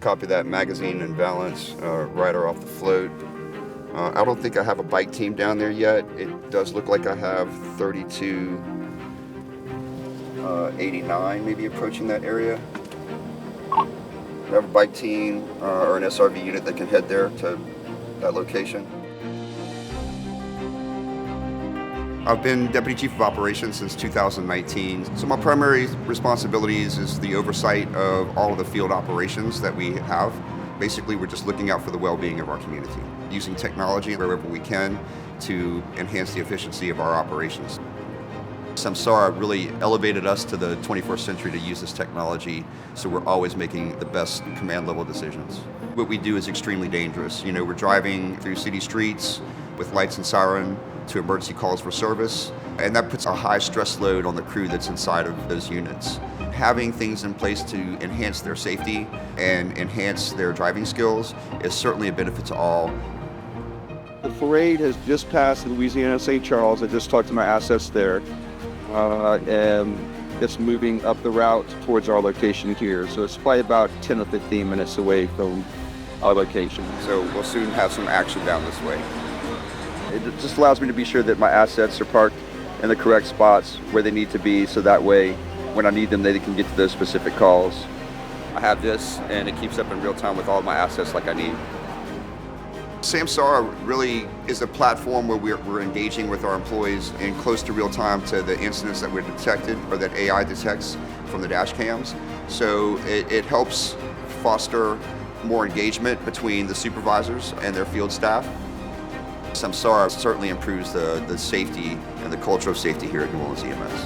copy that, magazine and balance, rider off the float. I don't think I have a bike team down there yet. It does look like I have 3289, maybe approaching that area. I have a bike team or an SRV unit that can head there to that location. I've been Deputy Chief of Operations since 2019. So my primary responsibilities is the oversight of all of the field operations that we have. Basically, we're just looking out for the well-being of our community, using technology wherever we can to enhance the efficiency of our operations. Samsara really elevated us to the 21st century to use this technology, so we're always making the best command level decisions. What we do is extremely dangerous. You know, we're driving through city streets with lights and siren to emergency calls for service, and that puts a high stress load on the crew that's inside of those units. Having things in place to enhance their safety and enhance their driving skills is certainly a benefit to all. The parade has just passed in Louisiana, St. Charles. I just talked to my assets there, and it's moving up the route towards our location here. So it's probably about 10 or 15 minutes away from our location. So we'll soon have some action down this way. It just allows me to be sure that my assets are parked in the correct spots where they need to be, so that way when I need them, they can get to those specific calls. I have this, and it keeps up in real time with all my assets like I need. Samsara really is a platform where we're engaging with our employees in close to real time to the incidents that we're detected or that AI detects from the dash cams. So it helps foster more engagement between the supervisors and their field staff. Samsara certainly improves the safety and the culture of safety here at New Orleans EMS.